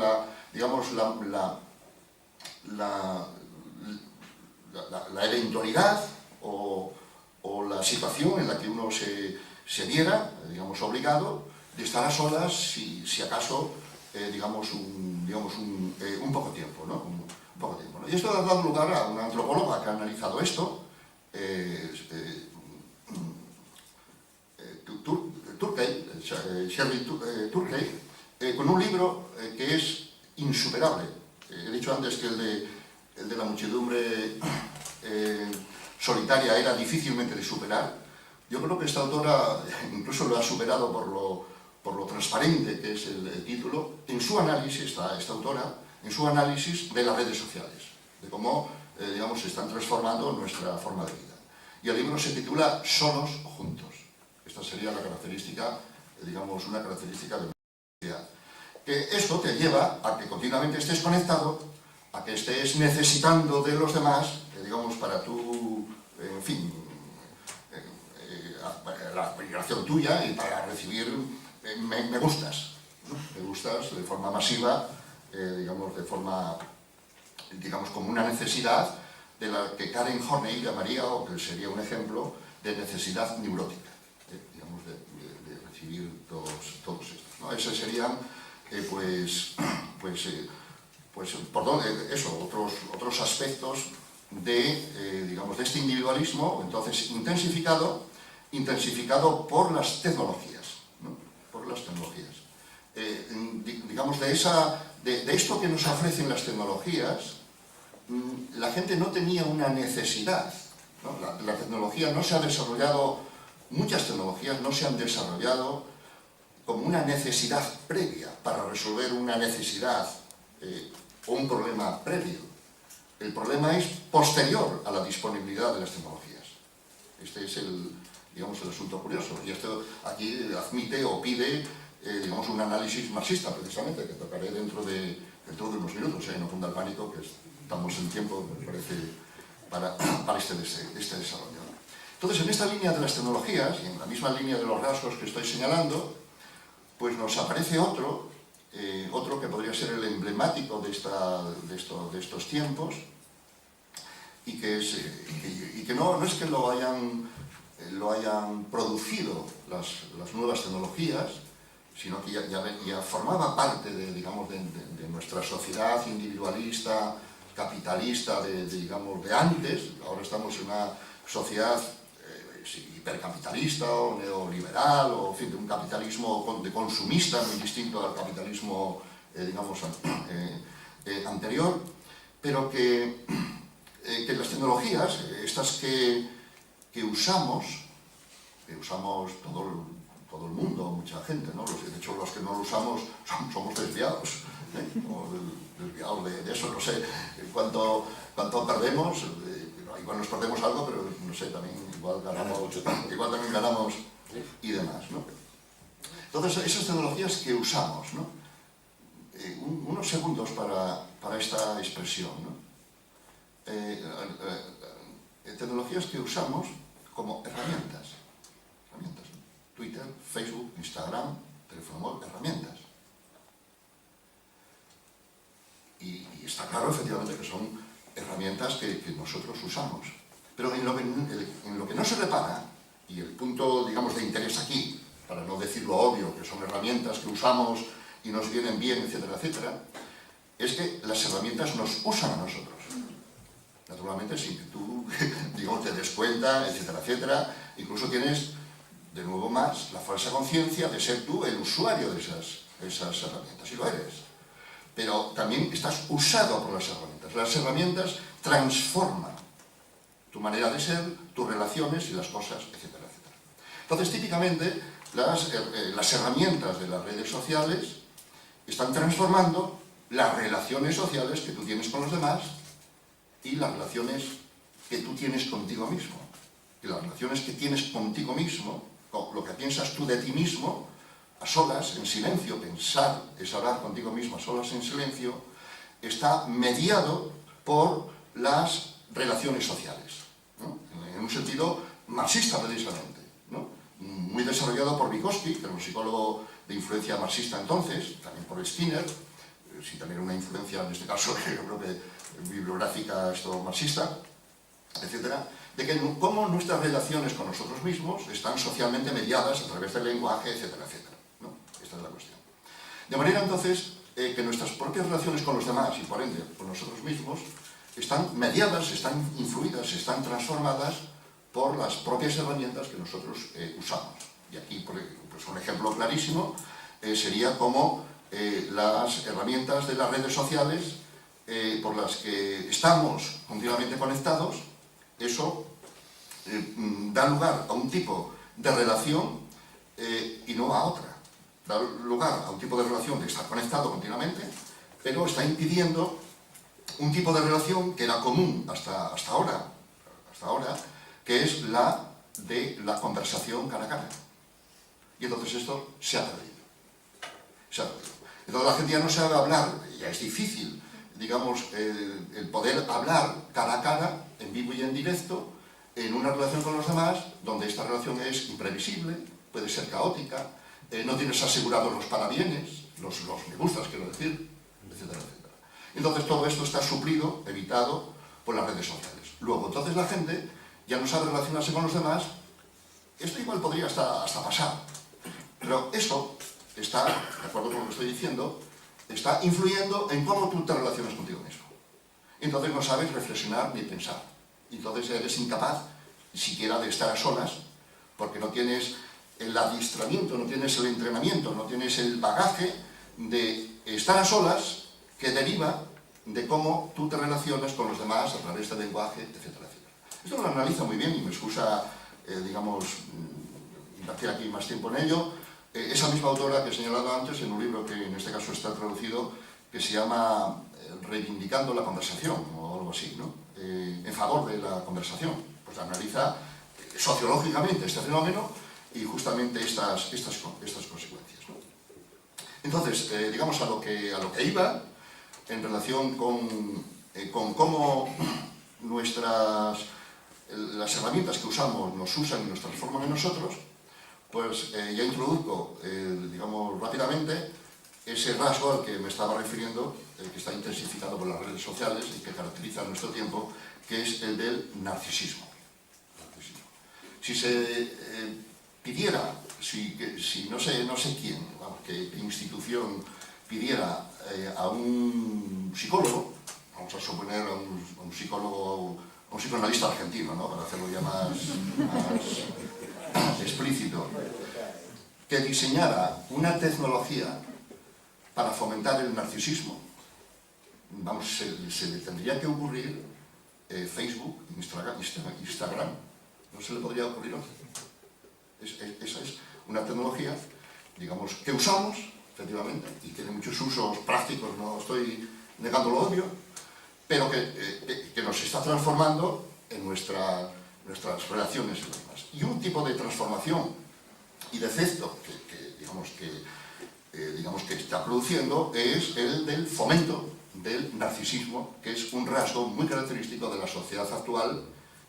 digamos, la eventualidad o la situación en la que uno se viera, digamos, obligado de estar a solas, si acaso, digamos, un poco tiempo, ¿no? Un poco tiempo, ¿no? Y esto ha dado lugar a una antropóloga que ha analizado esto, Sherry Turkey, con un libro que es insuperable. He dicho antes que el de la muchedumbre solitaria era difícilmente de superar. Yo creo que esta autora incluso lo ha superado por lo transparente que es el título, en su análisis, esta autora, en su análisis de las redes sociales, de cómo, digamos, se están transformando nuestra forma de vida. Y el libro se titula Solos o Juntos. Esta sería la característica, digamos, una característica de la sociedad. Que esto te lleva a que continuamente estés conectado, a que estés necesitando de los demás, digamos, para tu, en fin, la admiración tuya y para recibir me gustas, ¿no? Me gustas de forma masiva, digamos, como una necesidad de la que Karen Horney llamaría, o que sería un ejemplo, de necesidad neurótica, digamos, de recibir todos estos, ¿no? Esos serían, otros aspectos digamos, de este individualismo, entonces intensificado por las tecnologías, ¿no? Por las tecnologías. Digamos, de esto que nos ofrecen las tecnologías, la gente no tenía una necesidad, ¿no? La tecnología no se ha desarrollado, muchas tecnologías no se han desarrollado como una necesidad previa para resolver una necesidad o un problema previo. El problema es posterior a la disponibilidad de las tecnologías. Este es digamos, el asunto curioso. Y esto aquí admite o pide, digamos, un análisis marxista, precisamente, que tocaré dentro de unos minutos, no cunda el pánico, que estamos en tiempo, me parece, para este desarrollo. Entonces, en esta línea de las tecnologías, y en la misma línea de los rasgos que estoy señalando, pues nos aparece otro que podría ser el emblemático de estos tiempos, y que no es que lo hayan producido las nuevas tecnologías, sino que ya formaba parte digamos, de nuestra sociedad individualista, capitalista, digamos, de antes. Ahora estamos en una sociedad hipercapitalista o neoliberal, o en fin, de un capitalismo consumista muy distinto al capitalismo, digamos, anterior, pero que las tecnologías, estas que usamos todo el mundo, mucha gente, ¿no? De hecho, los que no lo usamos somos desviados, desviados de eso, no sé cuánto perdemos, igual nos perdemos algo, pero no sé, también igual también ganamos y demás, ¿no? Entonces, esas tecnologías que usamos, ¿no? Unos segundos para esta expresión, ¿no? Tecnologías que usamos como herramientas. Twitter, Facebook, Instagram, teléfono móvil, herramientas. Y está claro, efectivamente, que son herramientas que nosotros usamos. Pero en lo que no se repara, y el punto, digamos, de interés aquí, para no decir lo obvio, que son herramientas que usamos y nos vienen bien, etcétera, etcétera, es que las herramientas nos usan a nosotros. Naturalmente, sin que tú, digamos, te des cuenta, etcétera, etcétera, incluso tienes, de nuevo más, la falsa conciencia de ser tú el usuario de esas herramientas, y lo eres. Pero también estás usado por las herramientas. Las herramientas transforman tu manera de ser, tus relaciones y las cosas, etcétera, etcétera. Entonces, típicamente, las herramientas de las redes sociales están transformando las relaciones sociales que tú tienes con los demás y las relaciones que tú tienes contigo mismo. Y las relaciones que tienes contigo mismo, lo que piensas tú de ti mismo, a solas, en silencio, pensar es hablar contigo mismo a solas, en silencio, está mediado por las relaciones sociales, ¿no? En un sentido marxista, precisamente, ¿no? Muy desarrollado por Vygotsky, que era un psicólogo de influencia marxista entonces, también por Skinner, sí, también una influencia, en este caso, yo creo que bibliográfica, esto marxista, etcétera, de que cómo nuestras relaciones con nosotros mismos están socialmente mediadas a través del lenguaje, etcétera, etcétera, ¿no? Esta es la cuestión. De manera, entonces, que nuestras propias relaciones con los demás, y por ende, con nosotros mismos, están mediadas, están influidas, están transformadas por las propias herramientas que nosotros usamos. Y aquí, pues, un ejemplo clarísimo sería como las herramientas de las redes sociales por las que estamos continuamente conectados, eso da lugar a un tipo de relación y no a otra. Da lugar a un tipo de relación de estar conectado continuamente, pero está impidiendo un tipo de relación que era común hasta ahora, que es la de la conversación cara a cara. Y entonces esto se ha perdido. Entonces la gente ya no sabe hablar, ya es difícil, digamos, el poder hablar cara a cara, en vivo y en directo, en una relación con los demás, donde esta relación es imprevisible, puede ser caótica, no tienes asegurados los parabienes, los me gustas, quiero decir, etcétera, etcétera. Entonces todo esto está suplido, evitado por las redes sociales. Luego, entonces la gente ya no sabe relacionarse con los demás. Esto igual podría hasta pasar. Pero esto está, de acuerdo con lo que estoy diciendo, está influyendo en cómo tú te relacionas contigo mismo. Entonces no sabes reflexionar ni pensar. Entonces eres incapaz siquiera de estar a solas, porque no tienes el adiestramiento, no tienes el entrenamiento, no tienes el bagaje de estar a solas que deriva de cómo tú te relacionas con los demás a través del lenguaje, etcétera, etcétera. Esto lo analiza muy bien y me excusa, digamos, invertir aquí más tiempo en ello. Esa misma autora que he señalado antes, en un libro que en este caso está traducido, que se llama Reivindicando la conversación, o algo así, ¿no? En favor de la conversación. Pues analiza sociológicamente este fenómeno y justamente estas consecuencias, ¿no? Entonces, digamos, a lo que iba, en relación con cómo las herramientas que usamos nos usan y nos transforman en nosotros, pues ya introduzco, digamos, rápidamente ese rasgo al que me estaba refiriendo, que está intensificado por las redes sociales y que caracteriza nuestro tiempo, que es el del narcisismo. Si se pidiera, si no sé quién, vamos, qué institución pidiera a un psicólogo, vamos a suponer a un psicólogo, a un psicoanalista argentino, ¿no?, para hacerlo ya más explícito, que diseñara una tecnología para fomentar el narcisismo, vamos, se le tendría que ocurrir Facebook, Instagram, no se le podría ocurrir otra. Esa es una tecnología, digamos, que usamos, efectivamente, y tiene muchos usos prácticos, no estoy negando lo obvio, pero que nos está transformando en nuestras relaciones y demás. Y un tipo de transformación y de efecto que está produciendo es el del fomento del narcisismo, que es un rasgo muy característico de la sociedad actual,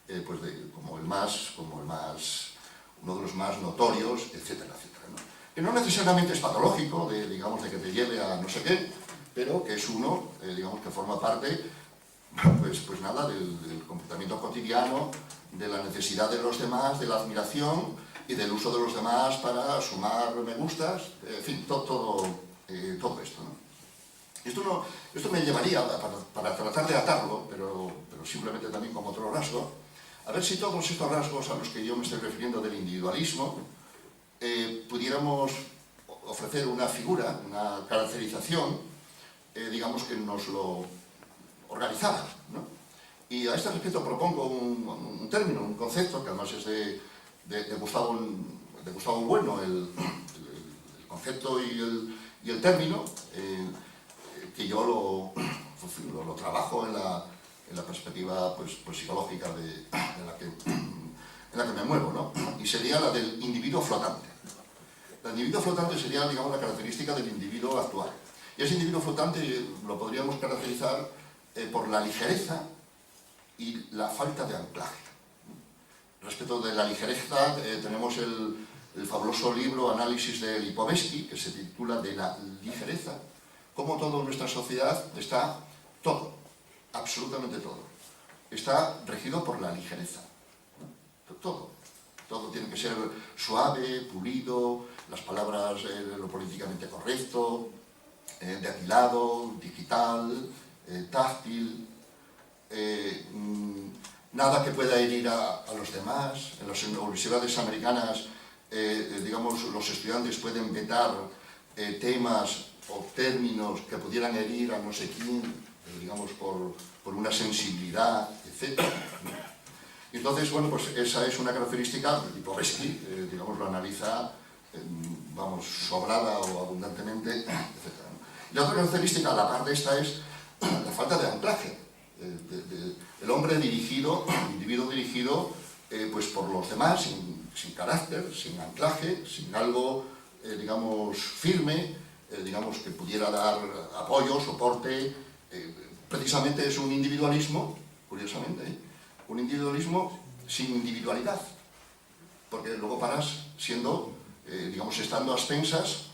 pues como uno de los más notorios, etcétera, etcétera, ¿no? Que no necesariamente es patológico, digamos, de que te lleve a no sé qué, pero que es uno, digamos, que forma parte, pues nada, del comportamiento cotidiano, de la necesidad de los demás, de la admiración y del uso de los demás para sumar me gustas, en fin, todo esto, ¿no? Esto me llevaría, para tratar de atarlo, pero simplemente también como otro rasgo, a ver si todos estos rasgos a los que yo me estoy refiriendo del individualismo, pudiéramos ofrecer una figura, una caracterización, digamos, que nos lo organizara, ¿no? Y a este respecto propongo un término, un concepto, que además es de Gustavo Bueno, el concepto y el término, que yo lo trabajo en la perspectiva pues psicológica en la que me muevo, ¿no? Y sería la del individuo flotante. El individuo flotante sería, digamos, la característica del individuo actual. Y ese individuo flotante lo podríamos caracterizar por la ligereza y la falta de anclaje. Respecto de la ligereza, tenemos el fabuloso libro Análisis de Lipovetsky, que se titula De la ligereza, cómo toda nuestra sociedad está, todo, absolutamente todo, está regido por la ligereza, ¿no? Todo tiene que ser suave, pulido, las palabras, lo políticamente correcto, depilado, digital, táctil, nada que pueda herir a los demás. En las universidades americanas, digamos, los estudiantes pueden vetar temas o términos que pudieran herir a no sé quién, digamos, por una sensibilidad, etc. Entonces, bueno, pues esa es una característica, Lipovetsky, digamos, lo analiza, vamos, sobrada o abundantemente, etc. La otra característica, a la par de esta, es la falta de anclaje. El hombre dirigido, el individuo dirigido, pues por los demás, sin carácter, sin anclaje, sin algo, digamos, firme, digamos, que pudiera dar apoyo, soporte. Precisamente es un individualismo, curiosamente, un individualismo sin individualidad, porque luego paras siendo, digamos, estando a expensas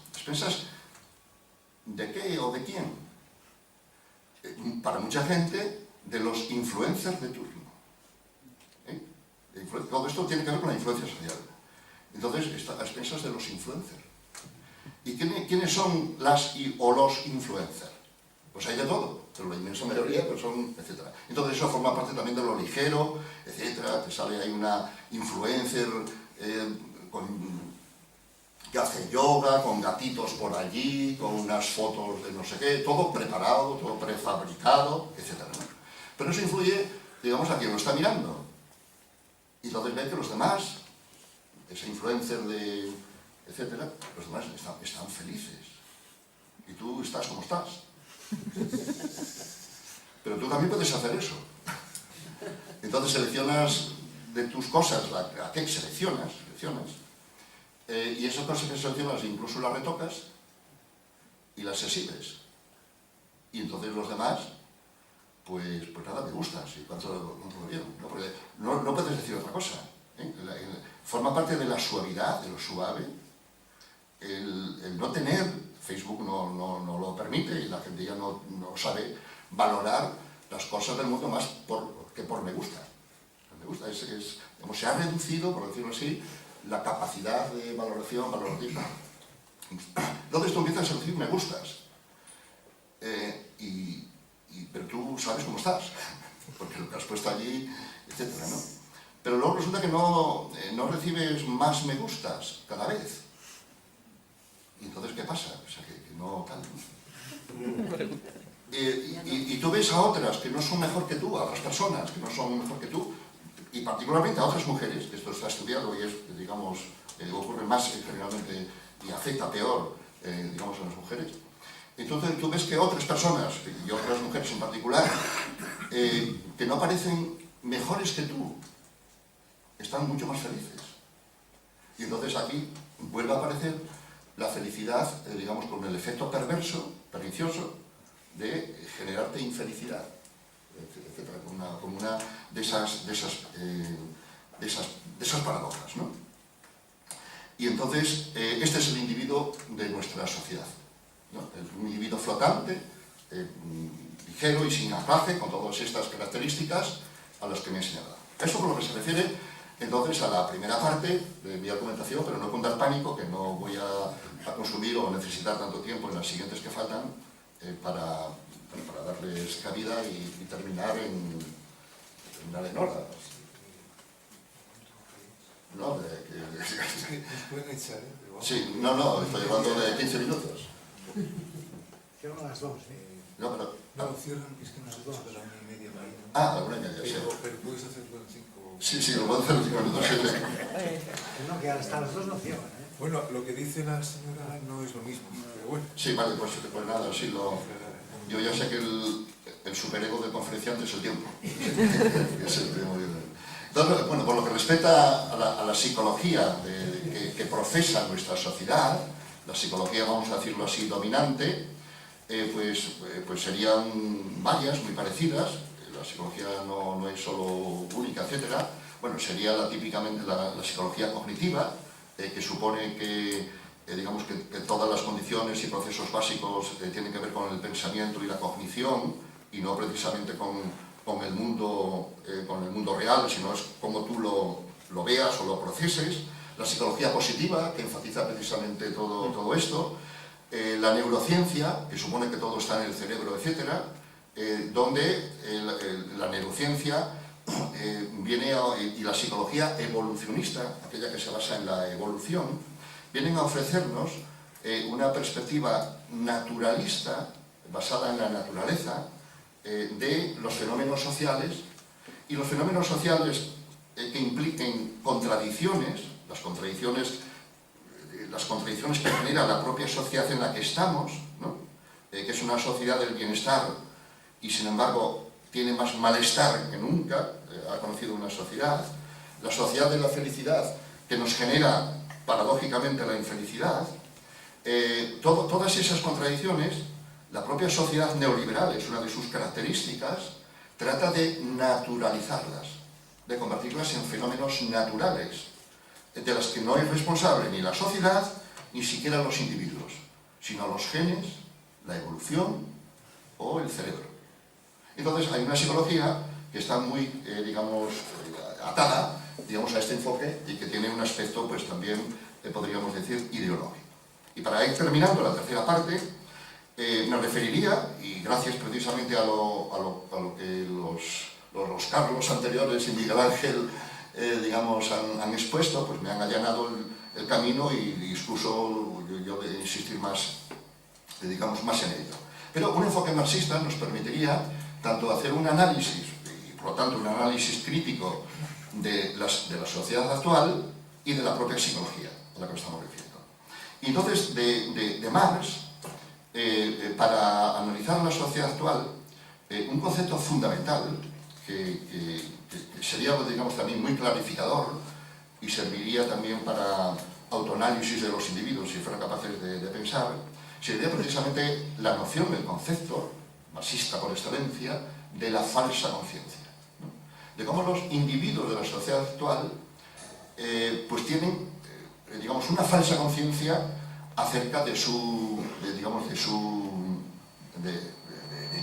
¿de qué o de quién? Para mucha gente, de los influencers de turno. todo esto tiene que ver con la influencia social. Entonces, está a expensas de los influencers. ¿Y quiénes son las o los influencers? Pues hay de todo, pero la inmensa mayoría pues son, etcétera. Entonces eso forma parte también de lo ligero, etcétera. Te sale ahí una influencer que hace yoga, con gatitos por allí, con unas fotos de no sé qué, todo preparado, todo prefabricado, etcétera, ¿no? Pero eso influye, digamos, a quien lo está mirando. Y entonces ve que los demás, ese influencer de, etcétera, los demás están felices. Y tú estás como estás. Pero tú también puedes hacer eso. Entonces seleccionas de tus cosas, ¿a qué seleccionas? Y esas cosas que seleccionas incluso las retocas y las exhibes. Y entonces los demás, pues nada, me gustas. ¿Y cuánto lo vieron? ¿No? Porque no puedes decir otra cosa, ¿eh? Forma parte de la suavidad, de lo suave. El no tener, Facebook no lo permite y la gente ya no sabe valorar las cosas del mundo más que por me gusta. Me gusta, como se ha reducido, por decirlo así, la capacidad de valoración valorativa. Entonces tú empiezas a decir me gustas, pero tú sabes cómo estás, porque lo que has puesto allí, etcétera, ¿no? Pero luego resulta que no recibes más me gustas cada vez. Y entonces, ¿qué pasa? O sea, que no tal. Y tú ves a otras que no son mejor que tú, a otras personas que no son mejor que tú, y particularmente a otras mujeres, que esto está estudiado y es, digamos, ocurre más generalmente y afecta peor, digamos, a las mujeres. Entonces tú ves que otras personas, y otras mujeres en particular, que no parecen mejores que tú, están mucho más felices. Y entonces aquí vuelve a aparecer la felicidad, digamos, con el efecto perverso, pernicioso, de generarte infelicidad, etcétera, como una de esas paradojas, ¿no? Y entonces, este es el individuo de nuestra sociedad, ¿no? Un individuo flotante, ligero y sin anclaje, con todas estas características a las que me he señalado. Esto por lo que se refiere, entonces, a la primera parte de mi argumentación, pero no con dar pánico, que no voy a consumir o necesitar tanto tiempo en las siguientes que faltan para darles cabida y terminar en una lenora. No, Nos pueden echar, ¿eh? Sí, no, estoy hablando de 15 minutos. Cierran a las 2. No, pero... No, cierran, es que nos vamos a la 1:30, Marina. Ah, la 1:30, sí. Pero puedes hacerlo en 5. Sí, lo puedo hacer en 5 minutos. No, que hasta las 2 no cierran, ¿eh? Bueno, lo que dice la señora no es lo mismo, pero bueno. Sí, vale, pues nada, sí, yo ya sé que el superego del conferenciante es el tiempo. Es el tiempo. Entonces, bueno, por lo que respecta a la psicología que profesa nuestra sociedad, la psicología, vamos a decirlo así, dominante, pues serían varias, muy parecidas. La psicología no es solo única, etcétera. Bueno, sería típicamente la psicología cognitiva, que supone que, digamos que todas las condiciones y procesos básicos tienen que ver con el pensamiento y la cognición, y no precisamente con el mundo real, sino es como tú lo veas o lo proceses. La psicología positiva, que enfatiza precisamente todo esto. La neurociencia, que supone que todo está en el cerebro, etcétera, donde la neurociencia y la psicología evolucionista, aquella que se basa en la evolución, vienen a ofrecernos una perspectiva naturalista, basada en la naturaleza, de los fenómenos sociales, y los fenómenos sociales que impliquen contradicciones, las contradicciones que genera la propia sociedad en la que estamos, ¿no? Que es una sociedad del bienestar y sin embargo tiene más malestar que nunca, ha conocido una sociedad, la sociedad de la felicidad que nos genera paradójicamente la infelicidad, todas esas contradicciones, la propia sociedad neoliberal, es una de sus características, trata de naturalizarlas, de convertirlas en fenómenos naturales, de las que no es responsable ni la sociedad, ni siquiera los individuos, sino los genes, la evolución o el cerebro. Entonces hay una psicología que está muy, digamos, atada digamos, a este enfoque y que tiene un aspecto, pues también, podríamos decir, ideológico. Y para ir terminando la tercera parte, me referiría, y gracias precisamente a lo que los Carlos anteriores y Miguel Ángel, digamos, han expuesto, pues me han allanado el camino y excuso yo de insistir más, digamos, más en ello. Pero un enfoque marxista nos permitiría tanto hacer un análisis, y por lo tanto un análisis crítico de la sociedad actual y de la propia psicología a la que estamos refiriendo. Y entonces, de Marx, para analizar la sociedad actual, un concepto fundamental que sería, digamos, también muy clarificador y serviría también para autoanálisis de los individuos si fueran capaces de pensar, sería precisamente la noción, el concepto marxista por excelencia, de la falsa conciencia, ¿no? De cómo los individuos de la sociedad actual pues tienen, digamos, una falsa conciencia acerca de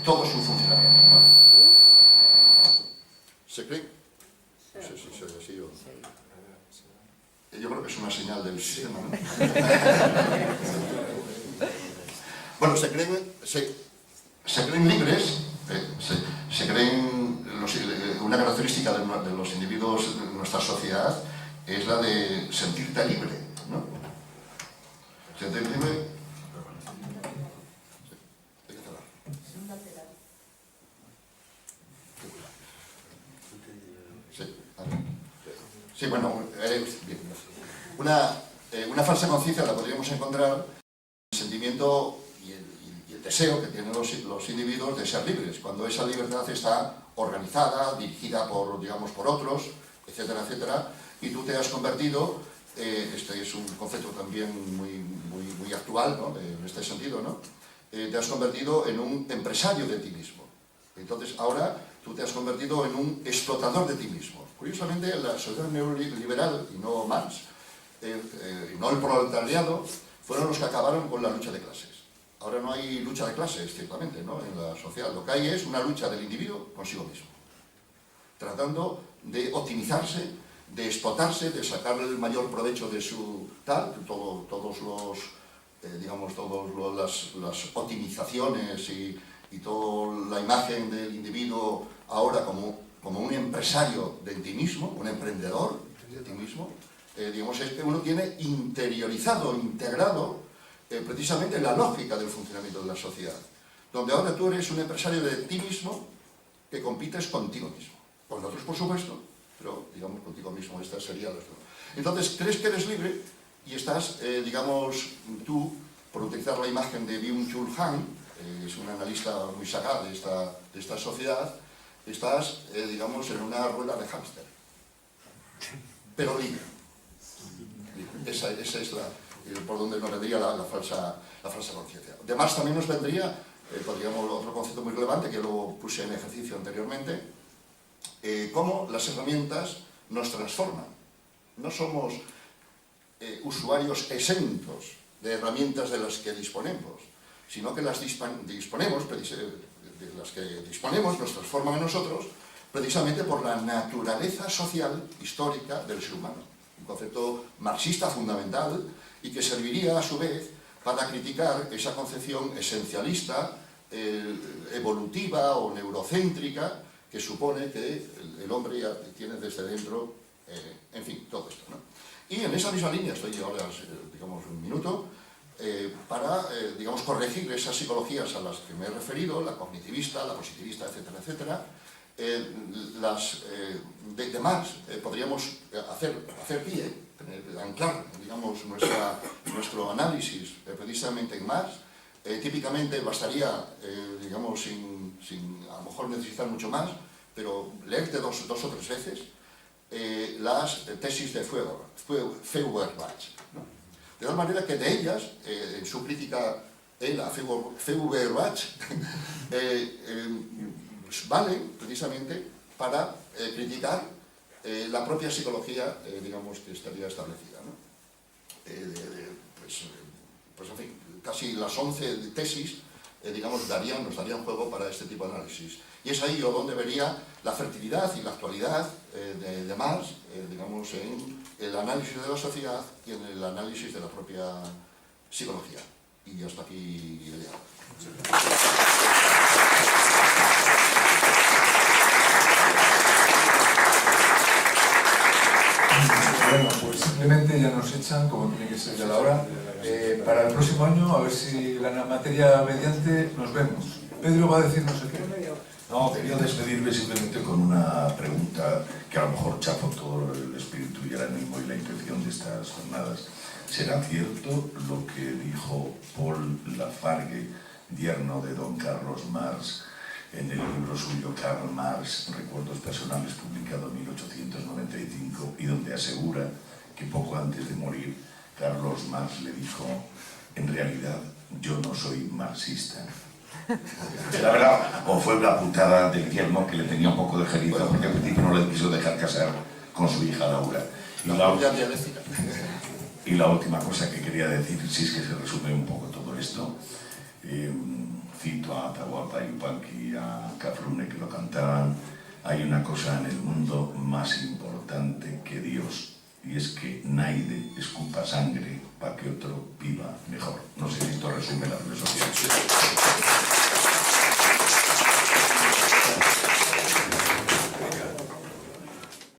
todo su funcionamiento, ¿no? ¿Se cree? No sé si se oye así o... Yo creo que es una señal del sistema, ¿no? Bueno, se creen libres, se creen... una característica de los individuos de nuestra sociedad es la de sentirte libre, ¿no? Sentirte libre... Hay que cerrar. Sí, sí, bueno, bien. Una falsa conciencia la podríamos encontrar en el sentimiento y el deseo que tienen los individuos de ser libres, cuando esa libertad está organizada, dirigida por, digamos, por otros, etcétera, etcétera, y tú te has convertido, este es un concepto también muy actual, ¿no? En este sentido, ¿no? Te has convertido en un empresario de ti mismo. Entonces, ahora tú te has convertido en un explotador de ti mismo. Curiosamente, la sociedad neoliberal, y no Marx, y no el proletariado, fueron los que acabaron con la lucha de clases. Ahora no hay lucha de clases, ciertamente, ¿no? En la sociedad. Lo que hay es una lucha del individuo consigo mismo, tratando de optimizarse, de explotarse, de sacar el mayor provecho de su tal, todas las optimizaciones y toda la imagen del individuo ahora como un empresario de ti mismo, un emprendedor de ti mismo, digamos, es que uno tiene interiorizado, integrado precisamente la lógica del funcionamiento de la sociedad, donde ahora tú eres un empresario de ti mismo que compites contigo mismo, con otros por supuesto, pero digamos contigo mismo, esta sería la... Entonces crees que eres libre y estás, digamos, tú, por utilizar la imagen de Byung-Chul Han, es un analista muy sagaz de esta sociedad, estás, digamos, en una rueda de hámster, pero libre. Esa es por donde nos vendría la falsa conciencia. De Marx también nos vendría, podríamos, otro concepto muy relevante que lo puse en ejercicio anteriormente, cómo las herramientas nos transforman. No somos usuarios exentos de herramientas de las que disponemos, sino que las disponemos, nos transforman a nosotros precisamente por la naturaleza social histórica del ser humano. Un concepto marxista fundamental y que serviría a su vez para criticar esa concepción esencialista, evolutiva o neurocéntrica que supone que el hombre ya tiene desde dentro, en fin, todo esto, ¿no? Y en esa misma línea estoy ahora, digamos, un minuto, para, digamos, corregir esas psicologías a las que me he referido, la cognitivista, la positivista, etcétera, etcétera. De Marx podríamos hacer pie, anclar, digamos, nuestro análisis precisamente en Marx. Típicamente bastaría, digamos, sin a lo mejor necesitar mucho más, pero leerte dos o tres veces las tesis de Feuerbach, ¿no? De tal manera que de ellas, en su crítica a Feuerbach, valen precisamente para criticar la propia psicología, digamos, que estaría establecida, ¿no? Pues en fin, casi las 11 tesis, digamos, nos darían juego para este tipo de análisis. Y es ahí donde vería la fertilidad y la actualidad de Marx, digamos, en el análisis de la sociedad y en el análisis de la propia psicología. Y hasta aquí he llegado. Bueno, pues simplemente ya nos echan, como tiene que ser ya la hora. Para el próximo año, a ver si la materia mediante nos vemos. Pedro va a decir no sé qué. No, quería despedirme simplemente con una pregunta que a lo mejor chafó todo el espíritu y el ánimo y la intención de estas jornadas. ¿Será cierto lo que dijo Paul Lafargue, yerno de don Carlos Marx, en el libro suyo Karl Marx, Recuerdos Personales, publicado en 1895, y donde asegura que poco antes de morir Carlos Marx le dijo: en realidad yo no soy marxista? La verdad, o fue una putada del yerno que le tenía un poco de jeriza porque al principio no le quiso dejar casar con su hija Laura. Y la última cosa que quería decir, si es que se resume un poco todo esto, cito a Atahualpa Yupanqui y a Cafrune que lo cantaban: hay una cosa en el mundo más importante que Dios, y es que nadie escupa sangre para que otro viva mejor. No sé si esto resume la filosofía.